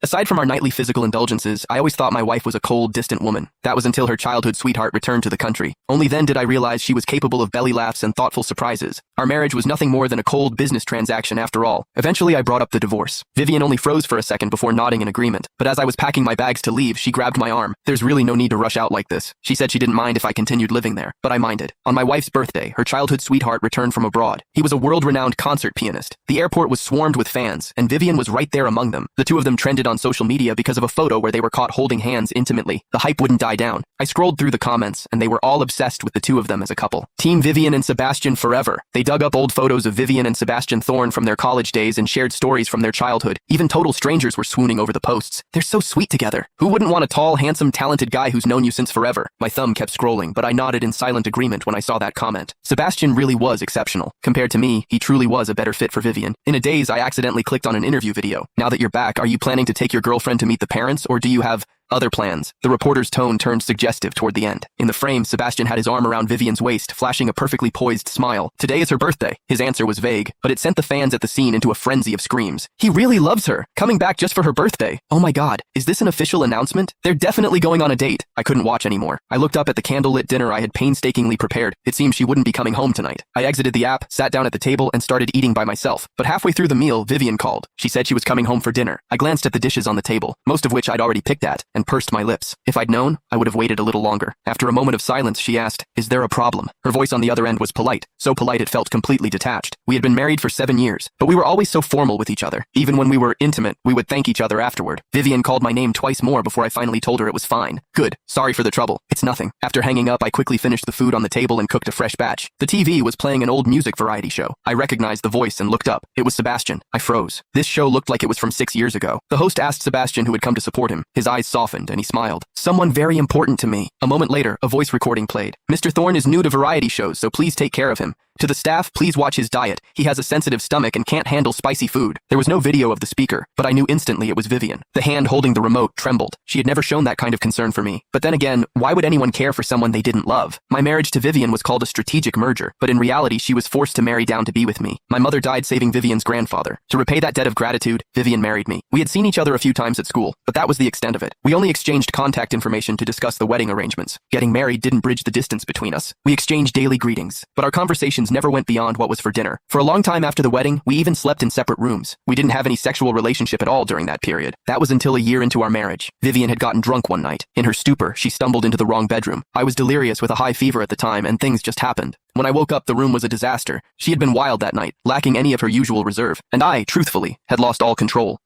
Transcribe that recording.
Aside from our nightly physical indulgences, I always thought my wife was a cold, distant woman. That was until her childhood sweetheart returned to the country. Only then did I realize she was capable of belly laughs and thoughtful surprises. Our marriage was nothing more than a cold business transaction after all. Eventually, I brought up the divorce. Vivian only froze for a second before nodding in agreement, but as I was packing my bags to leave, she grabbed my arm. There's really no need to rush out like this. She said she didn't mind if I continued living there, but I minded. On my wife's birthday, her childhood sweetheart returned from abroad. He was a world-renowned concert pianist. The airport was swarmed with fans, and Vivian was right there among them. The two of them trended on social media because of a photo where they were caught holding hands intimately. The hype wouldn't die down. I scrolled through the comments, and they were all obsessed with the two of them as a couple. Team Vivian and Sebastian forever. They dug up old photos of Vivian and Sebastian Thorne from their college days and shared stories from their childhood. Even total strangers were swooning over the posts. They're so sweet together. Who wouldn't want a tall, handsome, talented guy who's known you since forever? My thumb kept scrolling, but I nodded in silent agreement when I saw that comment. Sebastian really was exceptional. Compared to me, he truly was a better fit for Vivian. In a daze, I accidentally clicked on an interview video. Now that you're back, are you planning to take your girlfriend to meet the parents, or do you have other plans? The reporter's tone turned suggestive toward the end. In the frame, Sebastian had his arm around Vivian's waist, flashing a perfectly poised smile. Today is her birthday. His answer was vague, but it sent the fans at the scene into a frenzy of screams. He really loves her, coming back just for her birthday. Oh my god, is this an official announcement? They're definitely going on a date. I couldn't watch anymore. I looked up at the candlelit dinner I had painstakingly prepared. It seemed she wouldn't be coming home tonight. I exited the app, sat down at the table, and started eating by myself. But halfway through the meal, Vivian called. She said she was coming home for dinner. I glanced at the dishes on the table, most of which I'd already picked at, and pursed my lips. If I'd known, I would have waited a little longer. After a moment of silence, she asked, "Is there a problem?" Her voice on the other end was polite, so polite it felt completely detached. We had been married for 7 years, but we were always so formal with each other. Even when we were intimate, we would thank each other afterward. Vivian called my name twice more before I finally told her it was fine. Good. Sorry for the trouble. It's nothing. After hanging up, I quickly finished the food on the table and cooked a fresh batch. The TV was playing an old music variety show. I recognized the voice and looked up. It was Sebastian. I froze. This show looked like it was from 6 years ago. The host asked Sebastian who had come to support him. His eyes softened and he smiled. "Someone very important to me." A moment later, a voice recording played. "Mr. Thorne is new to variety shows, so please take care of him. To the staff, please watch his diet. He has a sensitive stomach and can't handle spicy food." There was no video of the speaker, but I knew instantly it was Vivian. The hand holding the remote trembled. She had never shown that kind of concern for me. But then again, why would anyone care for someone they didn't love? My marriage to Vivian was called a strategic merger, but in reality, she was forced to marry down to be with me. My mother died saving Vivian's grandfather. To repay that debt of gratitude, Vivian married me. We had seen each other a few times at school, but that was the extent of it. We only exchanged contact information to discuss the wedding arrangements. Getting married didn't bridge the distance between us. We exchanged daily greetings, but our conversations never went beyond what was for dinner. For a long time after the wedding, we even slept in separate rooms. We didn't have any sexual relationship at all during that period. That was until a year into our marriage. Vivian had gotten drunk one night. In her stupor, she stumbled into the wrong bedroom. I was delirious with a high fever at the time, and things just happened. When I woke up, the room was a disaster. She had been wild that night, lacking any of her usual reserve, and I, truthfully, had lost all control.